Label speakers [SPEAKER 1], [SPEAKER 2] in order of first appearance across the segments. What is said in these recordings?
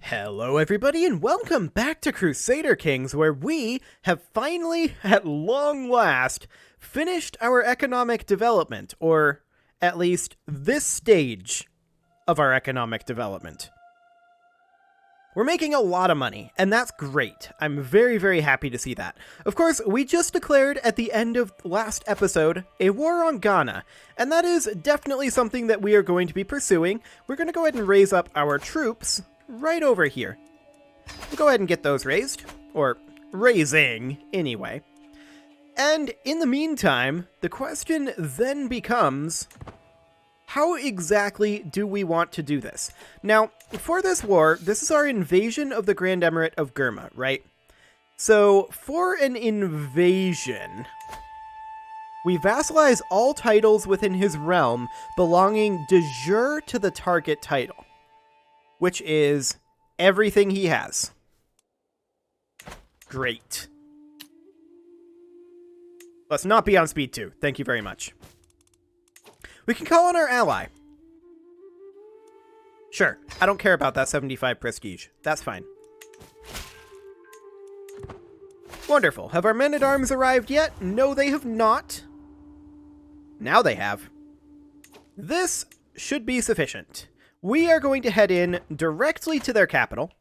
[SPEAKER 1] Hello everybody and welcome back to Crusader Kings, where we have finally, at long last, finished our economic development, or at least this stage of our economic development. We're making a lot of money, and that's great. I'm very, very happy to see that. Of course, we just declared at the end of last episode a war on Ghana, and that is definitely something that we are going to be pursuing. We're going to go ahead and raise up our troops right over here. We'll go ahead and get those raised, or raising, anyway. And in the meantime, the question then becomes, how exactly do we want to do this? Now, for this war, this is our invasion of the Grand Emirate of Gurma, right? So, for an invasion, we vassalize all titles within his realm belonging de jure to the target title, which is everything he has. Great. Let's not be on speed 2. Thank you very much. We can call on our ally. Sure, I don't care about that 75 prestige. That's fine. Wonderful. Have our men-at-arms arrived yet? No, they have not. Now they have. This should be sufficient. We are going to head in directly to their capital.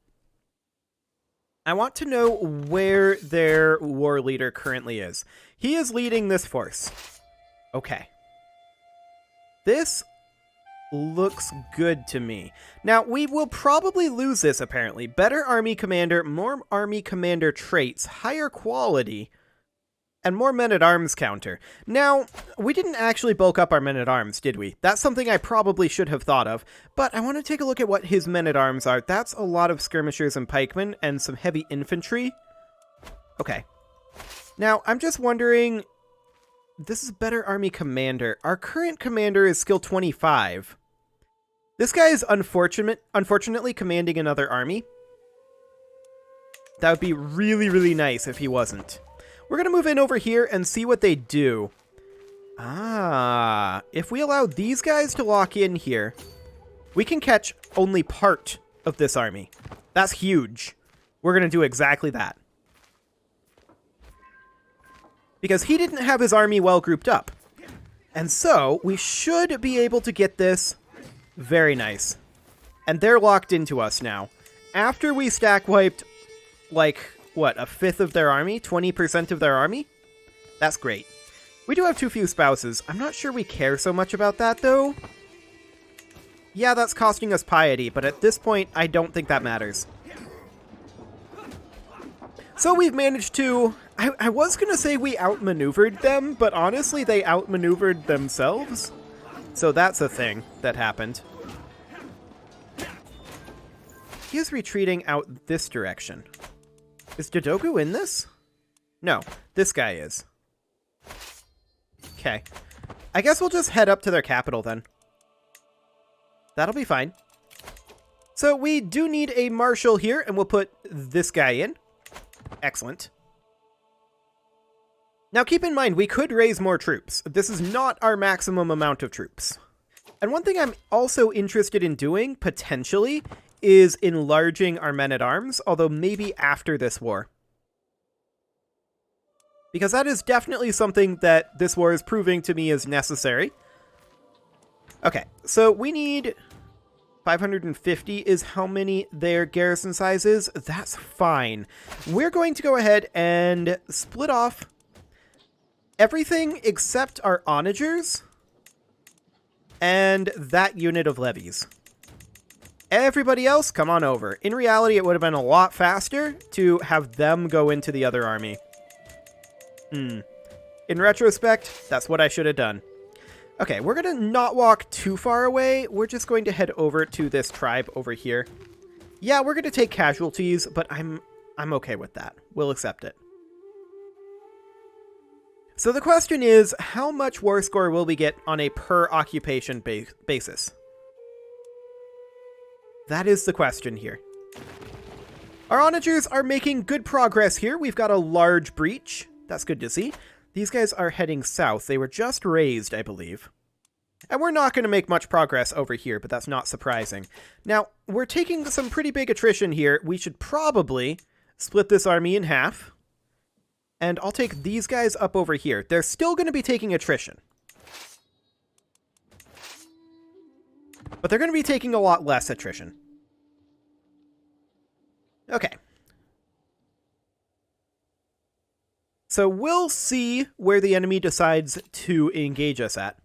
[SPEAKER 1] I want to know where their war leader currently is. He is leading this force. Okay. This looks good to me. Now, we will probably lose this, apparently. Better army commander, more army commander traits, higher quality, and more men-at-arms counter. Now, we didn't actually bulk up our men-at-arms, did we? That's something I probably should have thought of, but I want to take a look at what his men-at-arms are. That's a lot of skirmishers and pikemen, and some heavy infantry. Okay. Now, I'm just wondering, this is better army commander. Our current commander is skill 25. This guy is unfortunately commanding another army. That would be really, really nice if he wasn't. We're going to move in over here and see what they do. Ah, if we allow these guys to lock in here, we can catch only part of this army. That's huge. We're going to do exactly that. Because he didn't have his army well grouped up. And so, we should be able to get this very nice. And they're locked into us now. After we stack wiped, like, what, a fifth of their army? 20% of their army? That's great. We do have too few spouses. I'm not sure we care so much about that, though. Yeah, that's costing us piety, but at this point, I don't think that matters. So we've managed to... I was going to say we outmaneuvered them, but honestly, they outmaneuvered themselves. So that's a thing that happened. He is retreating out this direction. Is Dodogu in this? No, this guy is. Okay. I guess we'll just head up to their capital then. That'll be fine. So we do need a marshal here, and we'll put this guy in. Excellent. Now keep in mind, we could raise more troops. This is not our maximum amount of troops. And one thing I'm also interested in doing, potentially, is enlarging our men-at-arms, although maybe after this war. Because that is definitely something that this war is proving to me is necessary. Okay, so we need 550 is how many their garrison size is. That's fine. We're going to go ahead and split off everything except our onagers and that unit of levies. Everybody else, come on over. In reality, it would have been a lot faster to have them go into the other army. In retrospect, that's what I should have done. Okay, we're going to not walk too far away. We're just going to head over to this tribe over here. Yeah, we're going to take casualties, but I'm okay with that. We'll accept it. So the question is, how much war score will we get on a per occupation basis? That is the question here. Our onagers are making good progress here. We've got a large breach. That's good to see. These guys are heading south. They were just raised, I believe. And we're not going to make much progress over here, but that's not surprising. Now, we're taking some pretty big attrition here. We should probably split this army in half. And I'll take these guys up over here. They're still going to be taking attrition. But they're going to be taking a lot less attrition. Okay. So we'll see where the enemy decides to engage us at.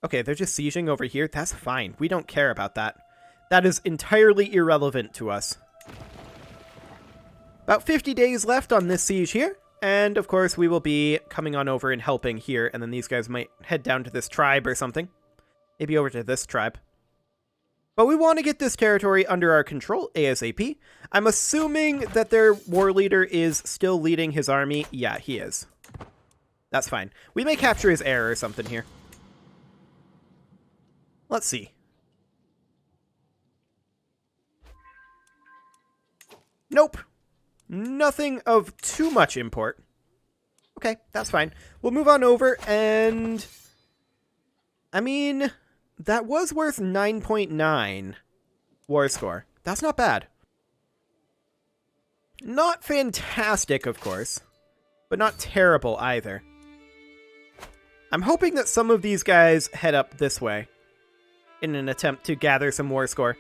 [SPEAKER 1] Okay, they're just sieging over here. That's fine. We don't care about that. That is entirely irrelevant to us. About 50 days left on this siege here. And, of course, we will be coming on over and helping here. And then these guys might head down to this tribe or something. Maybe over to this tribe. But we want to get this territory under our control ASAP. I'm assuming that their war leader is still leading his army. Yeah, he is. That's fine. We may capture his heir or something here. Let's see. Nope. Nothing of too much import. Okay, that's fine. We'll move on over and... I mean, that was worth 9.9 war score. That's not bad. Not fantastic, of course, but not terrible either. I'm hoping that some of these guys head up this way in an attempt to gather some war score.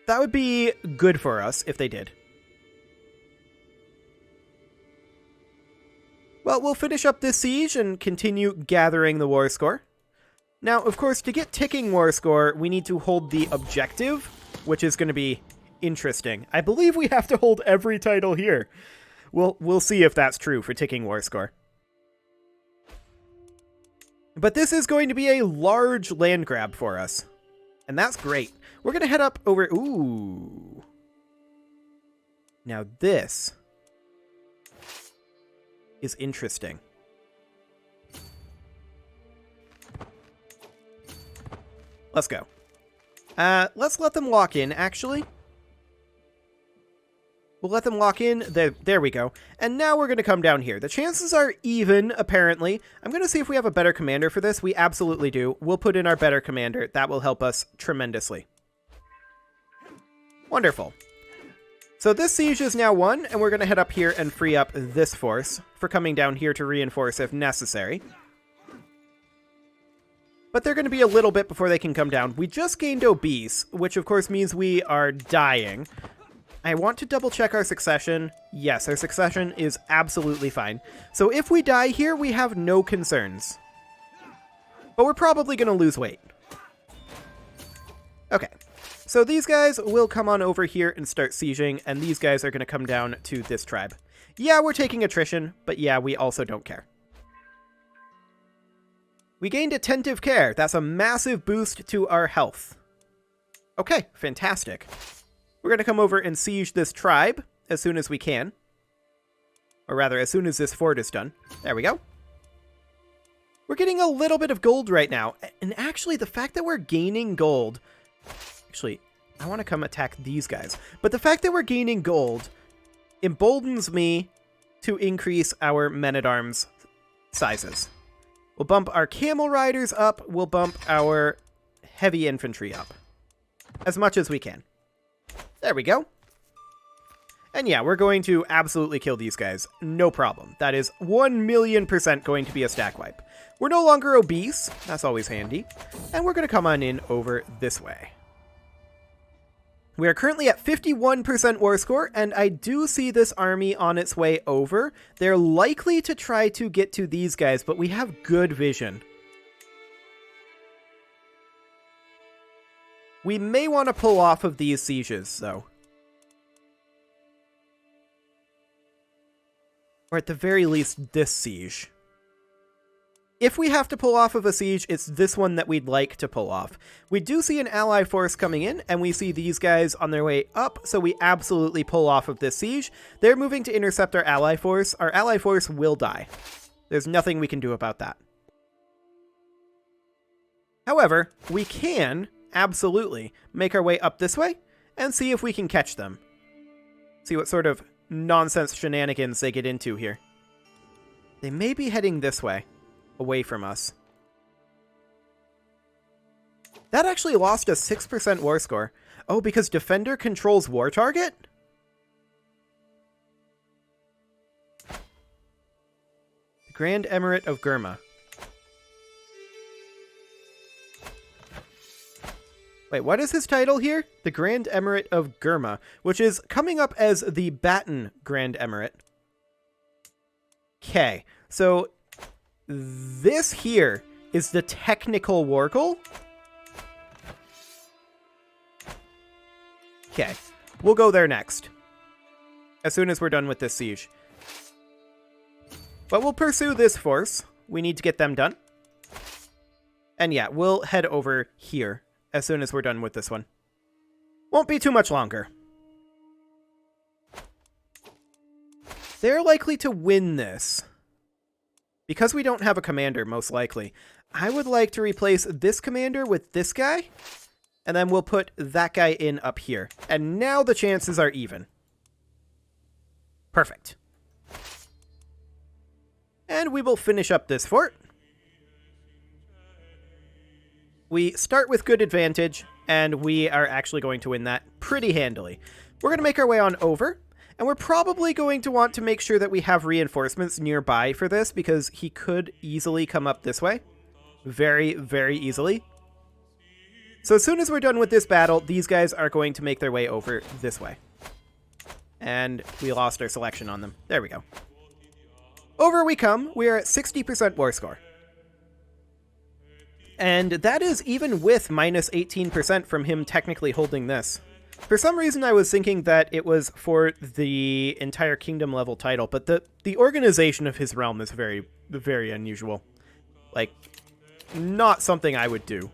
[SPEAKER 1] That would be good for us if they did. Well, we'll finish up this siege and continue gathering the war score. Now, of course, to get ticking war score, we need to hold the objective, which is going to be interesting. I believe we have to hold every title here. We'll see if that's true for ticking war score. But this is going to be a large land grab for us. And that's great. We're going to head up over... Ooh. Now this is interesting. Let's go. Let's let them lock in, actually. We'll let them lock in. There we go. And now we're going to come down here. The chances are even, apparently. I'm going to see if we have a better commander for this. We absolutely do. We'll put in our better commander. That will help us tremendously. Wonderful. So this siege is now won, and we're going to head up here and free up this force for coming down here to reinforce if necessary. But they're going to be a little bit before they can come down. We just gained obese, which of course means we are dying. I want to double check our succession. Yes, our succession is absolutely fine. So if we die here, we have no concerns. But we're probably going to lose weight. Okay. So these guys will come on over here and start sieging, and these guys are going to come down to this tribe. Yeah, we're taking attrition, but yeah, we also don't care. We gained attentive care. That's a massive boost to our health. Okay, fantastic. We're going to come over and siege this tribe as soon as we can. Or rather, as soon as this fort is done. There we go. We're getting a little bit of gold right now. And actually, the fact that we're gaining gold... Actually, I want to come attack these guys. But the fact that we're gaining gold emboldens me to increase our men-at-arms sizes. We'll bump our camel riders up. We'll bump our heavy infantry up. As much as we can. There we go. And yeah, we're going to absolutely kill these guys. No problem. That is 1,000,000% going to be a stack wipe. We're no longer obese. That's always handy. And we're going to come on in over this way. We are currently at 51% war score, and I do see this army on its way over. They're likely to try to get to these guys, but we have good vision. We may want to pull off of these sieges, though. Or at the very least, this siege. If we have to pull off of a siege, it's this one that we'd like to pull off. We do see an ally force coming in, and we see these guys on their way up, so we absolutely pull off of this siege. They're moving to intercept our ally force. Our ally force will die. There's nothing we can do about that. However, we can absolutely make our way up this way and see if we can catch them. See what sort of nonsense shenanigans they get into here. They may be heading this way. Away from us. That actually lost a 6% war score. Oh, because Defender controls war target? Grand Emirate of Gurma. Wait, what is his title here? The Grand Emirate of Gurma, which is coming up as the Baton Grand Emirate. Okay, so this here is the technical Wargle. Okay, we'll go there next, as soon as we're done with this siege. But we'll pursue this force. We need to get them done. And yeah, we'll head over here as soon as we're done with this one. Won't be too much longer. They're likely to win this. Because we don't have a commander, most likely. I would like to replace this commander with this guy. And then we'll put that guy in up here. And now the chances are even. Perfect. And we will finish up this fort. We start with good advantage, and we are actually going to win that pretty handily. We're going to make our way on over, and we're probably going to want to make sure that we have reinforcements nearby for this, because he could easily come up this way. Very, very easily. So as soon as we're done with this battle, these guys are going to make their way over this way. And we lost our selection on them. There we go. Over we come. We are at 60% war score. And that is even with minus 18% from him technically holding this. For some reason, I was thinking that it was for the entire kingdom level title, but the organization of his realm is very, very unusual. Like, not something I would do,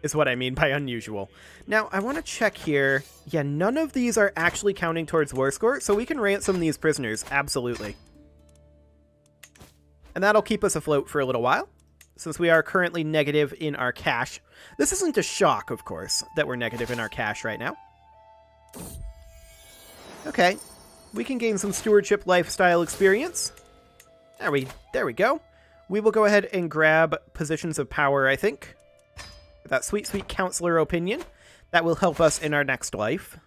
[SPEAKER 1] is what I mean by unusual. Now, I want to check here. Yeah, none of these are actually counting towards war score, so we can ransom these prisoners, absolutely. And that'll keep us afloat for a little while, since we are currently negative in our cash. This isn't a shock, of course, that we're negative in our cash right now. Okay, we can gain some stewardship lifestyle experience. There we go. We will go ahead and grab positions of power, I think. That sweet, sweet counselor opinion. That will help us in our next life.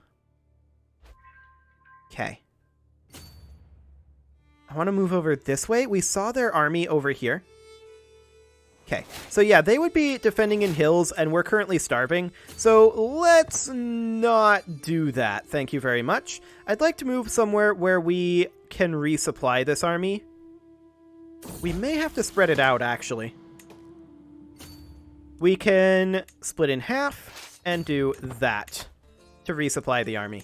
[SPEAKER 1] Okay. I want to move over this way. We saw their army over here. Okay, so yeah, they would be defending in hills, and we're currently starving. So let's not do that. Thank you very much. I'd like to move somewhere where we can resupply this army. We may have to spread it out, actually. We can split in half and do that to resupply the army.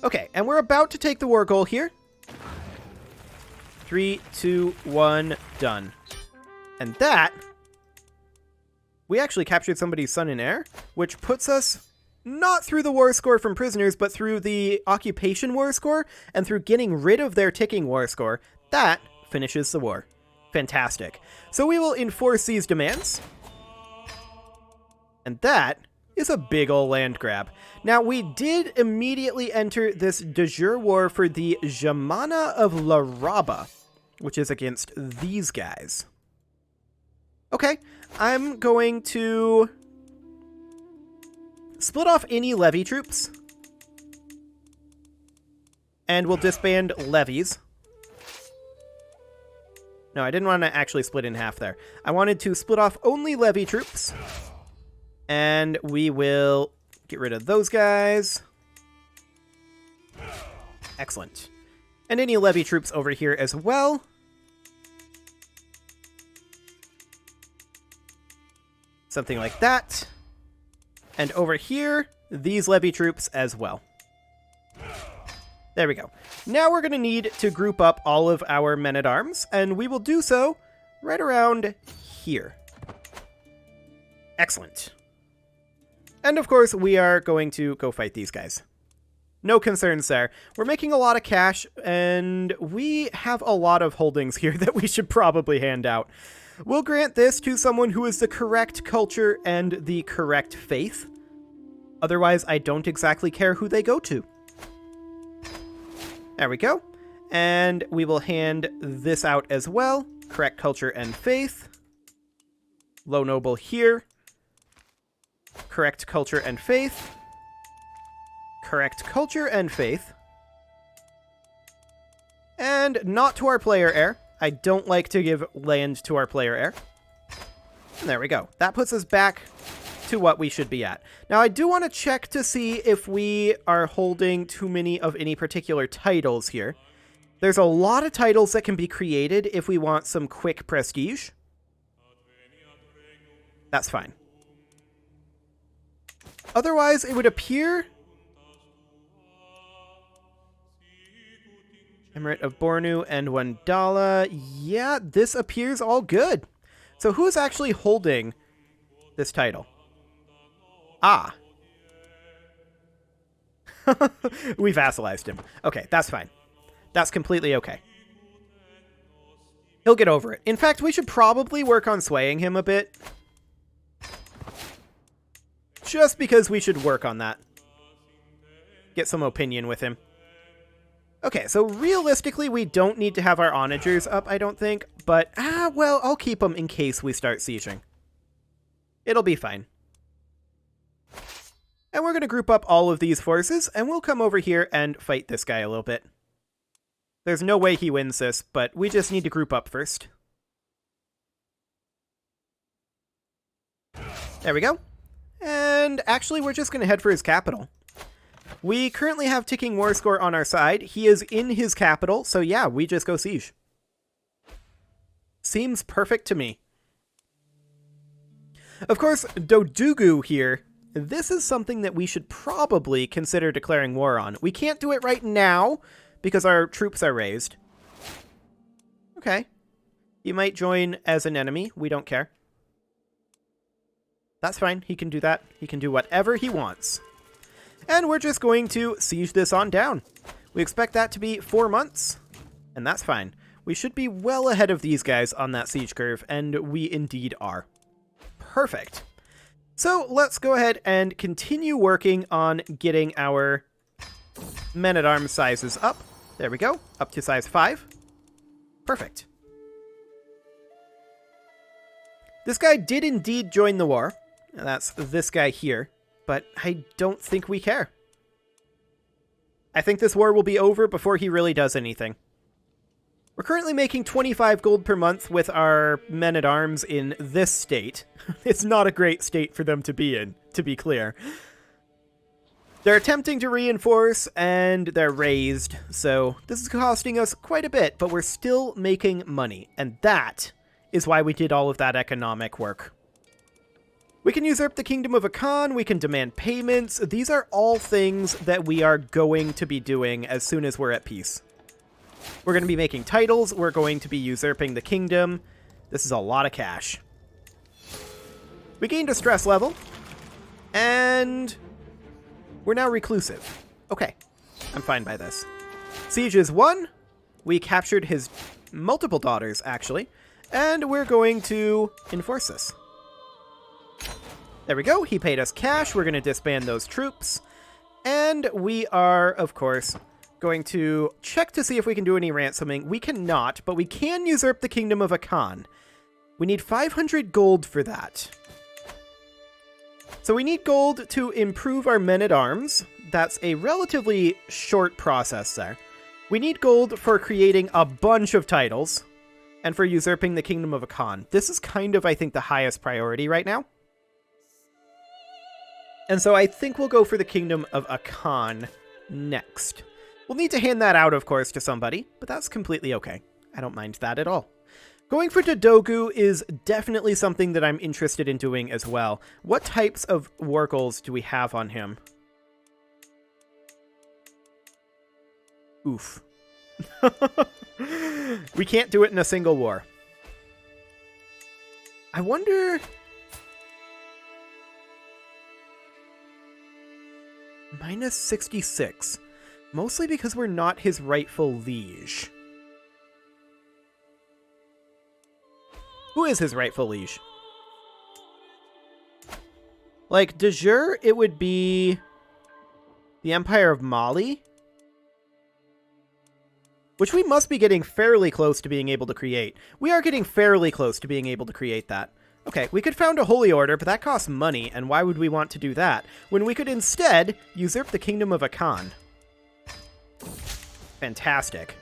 [SPEAKER 1] Okay, and we're about to take the war goal here. 3, 2, 1, done. And that, we actually captured somebody's son and heir, which puts us not through the war score from prisoners, but through the occupation war score, and through getting rid of their ticking war score. That finishes the war. Fantastic. So we will enforce these demands. And that is a big ol' land grab. Now, we did immediately enter this de jure war for the Jamana of Laraba, which is against these guys. Okay, I'm going to split off any levy troops, and we'll disband levies. No, I didn't want to actually split in half there. I wanted to split off only levy troops, and we will get rid of those guys. Excellent. And any levy troops over here as well. Something like that. And over here, these levy troops as well. There we go. Now we're going to need to group up all of our men-at-arms, and we will do so right around here. Excellent. And of course, we are going to go fight these guys. No concerns there. We're making a lot of cash, and we have a lot of holdings here that we should probably hand out. We'll grant this to someone who is the correct culture and the correct faith. Otherwise, I don't exactly care who they go to. There we go. And we will hand this out as well. Correct culture and faith. Low noble here. Correct culture and faith. Correct culture and faith. And not to our player heir. I don't like to give land to our player heir. And there we go. That puts us back to what we should be at. Now, I do want to check to see if we are holding too many of any particular titles here. There's a lot of titles that can be created if we want some quick prestige. That's fine. Otherwise, it would appear... Emirate of Bornu and Wandala. Yeah, this appears all good. So who's actually holding this title? Ah. We vassalized him. Okay, that's fine. That's completely okay. He'll get over it. In fact, we should probably work on swaying him a bit. Just because we should work on that. Get some opinion with him. Okay, so realistically, we don't need to have our onagers up, I don't think. But, well, I'll keep them in case we start sieging. It'll be fine. And we're going to group up all of these forces, and we'll come over here and fight this guy a little bit. There's no way he wins this, but we just need to group up first. There we go. And actually, we're just going to head for his capital. We currently have ticking war score on our side. He is in his capital, so yeah, we just go siege. Seems perfect to me. Of course, Dodugu here, this is something that we should probably consider declaring war on. We can't do it right now, because our troops are raised. Okay. He might join as an enemy. We don't care. That's fine. He can do that. He can do whatever he wants. And we're just going to siege this on down. We expect that to be 4 months, and that's fine. We should be well ahead of these guys on that siege curve, and we indeed are. Perfect. So let's go ahead and continue working on getting our men-at-arms sizes up. There we go, up to size 5. Perfect. This guy did indeed join the war. That's this guy here. But I don't think we care. I think this war will be over before he really does anything. We're currently making 25 gold per month with our men-at-arms in this state. It's not a great state for them to be in, to be clear. They're attempting to reinforce, and they're raised, so this is costing us quite a bit, but we're still making money, and that is why we did all of that economic work. We can usurp the Kingdom of Akan, we can demand payments. These are all things that we are going to be doing as soon as we're at peace. We're going to be making titles, we're going to be usurping the kingdom. This is a lot of cash. We gained a stress level, and we're now reclusive. Okay, I'm fine by this. Siege is 1. We captured his multiple daughters, actually, and we're going to enforce this. There we go, he paid us cash, we're going to disband those troops, and we are, of course, going to check to see if we can do any ransoming. We cannot, but we can usurp the Kingdom of Akan. We need 500 gold for that. So we need gold to improve our men-at-arms. That's a relatively short process there. We need gold for creating a bunch of titles, and for usurping the Kingdom of Akan. This is kind of, I think, the highest priority right now. And so I think we'll go for the Kingdom of Akan next. We'll need to hand that out, of course, to somebody, but that's completely okay. I don't mind that at all. Going for Dodogu is definitely something that I'm interested in doing as well. What types of war goals do we have on him? Oof. We can't do it in a single war. I wonder... Minus 66. Mostly because we're not his rightful liege. Who is his rightful liege? Like, de jure, it would be the Empire of Mali, which we must be getting fairly close to being able to create. We are getting fairly close to being able to create that. Okay, we could found a holy order, but that costs money, and why would we want to do that when we could instead usurp the kingdom of Akan? Fantastic.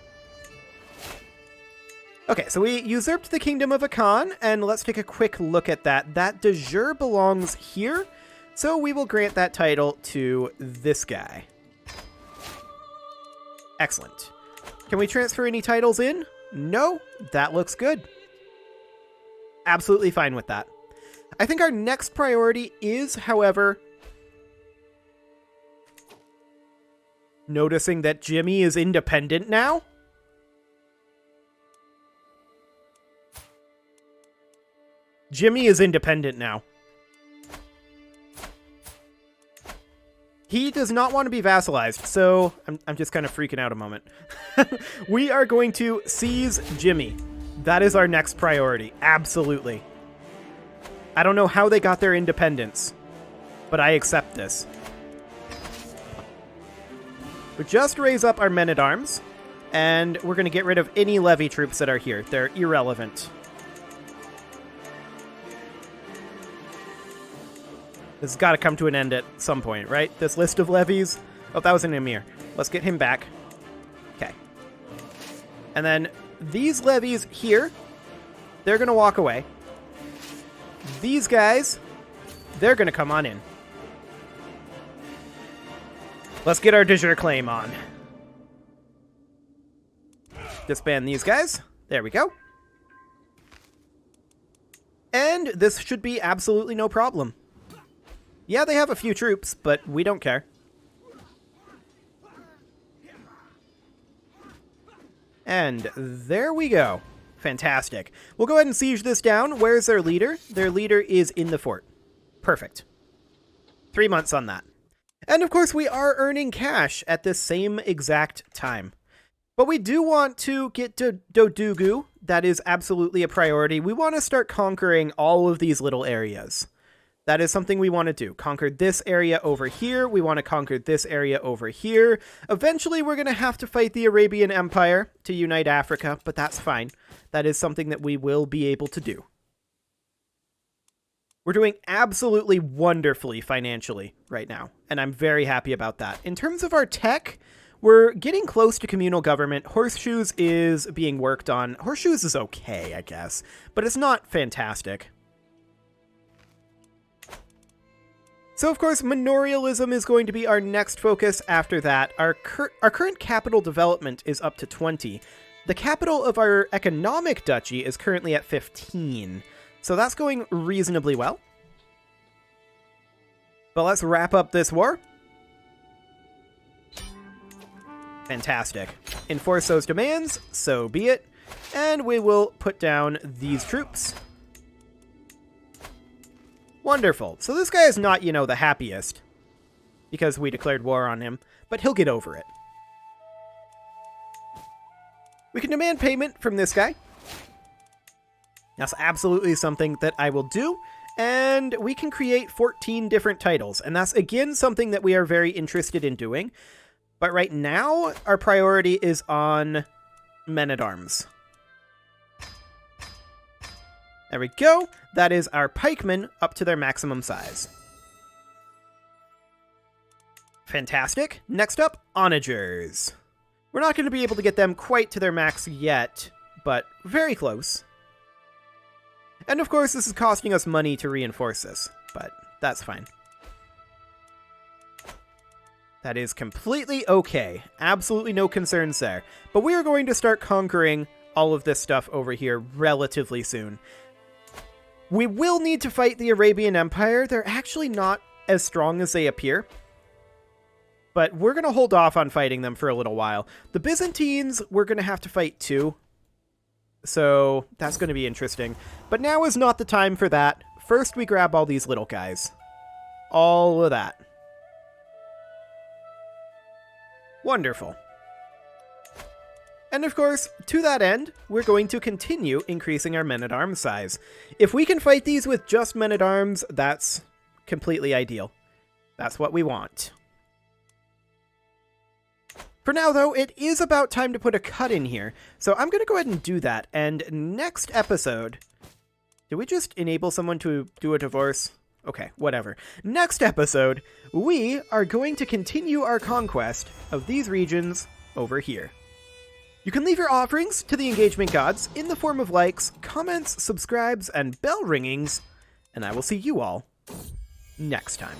[SPEAKER 1] Okay, so we usurped the kingdom of Akan, and let's take a quick look at that. That de jure belongs here, so we will grant that title to this guy. Excellent. Can we transfer any titles in? No, that looks good. Absolutely fine with that. I think our next priority is, however, noticing that Jimmy is independent now. Jimmy is independent now. He does not want to be vassalized, so I'm just kind of freaking out a moment. We are going to seize Jimmy. That is our next priority. Absolutely. I don't know how they got their independence, but I accept this. We just raise up our men-at-arms, and we're going to get rid of any levy troops that are here. They're irrelevant. This has got to come to an end at some point, right? This list of levies. Oh, that was an emir. Let's get him back. Okay. And then these levies here, they're going to walk away. These guys, they're going to come on in. Let's get our de jure claim on. Disband these guys. There we go. And this should be absolutely no problem. Yeah, they have a few troops, but we don't care. And there we go. Fantastic. We'll go ahead and siege this down. Where's their leader? Their leader is in the fort. Perfect. 3 months on that. And of course, we are earning cash at this same exact time. But we do want to get to Dodugu. That is absolutely a priority. We want to start conquering all of these little areas. That is something we want to do. Conquer this area over here. We want to conquer this area over here. Eventually, we're going to have to fight the Arabian Empire to unite Africa, but that's fine. That is something that we will be able to do. We're doing absolutely wonderfully financially right now, and I'm very happy about that. In terms of our tech, we're getting close to communal government. Horseshoes is being worked on. Horseshoes is okay, I guess, but it's not fantastic. So, of course, manorialism is going to be our next focus after that. Our current capital development is up to 20. The capital of our economic duchy is currently at 15. So that's going reasonably well. But let's wrap up this war. Fantastic. Enforce those demands, so be it. And we will put down these troops. Wonderful. So this guy is not, you know, the happiest because we declared war on him, but he'll get over it. We can demand payment from this guy. That's absolutely something that I will do, and we can create 14 different titles, and that's, again, something that we are very interested in doing. But right now, our priority is on men-at-arms. There we go. That is our pikemen up to their maximum size. Fantastic. Next up, onagers. We're not going to be able to get them quite to their max yet, but very close. And of course, this is costing us money to reinforce this, but that's fine. That is completely okay. Absolutely no concerns there. But we are going to start conquering all of this stuff over here relatively soon. We will need to fight the Arabian Empire. They're actually not as strong as they appear. But we're going to hold off on fighting them for a little while. The Byzantines, we're going to have to fight too. So that's going to be interesting. But now is not the time for that. First, we grab all these little guys. All of that. Wonderful. And of course, to that end, we're going to continue increasing our men-at-arms size. If we can fight these with just men-at-arms, that's completely ideal. That's what we want. For now, though, it is about time to put a cut in here, so I'm going to go ahead and do that, and next episode... Did we just enable someone to do a divorce? Okay, whatever. Next episode, we are going to continue our conquest of these regions over here. You can leave your offerings to the engagement gods in the form of likes, comments, subscribes, and bell ringings, and I will see you all next time.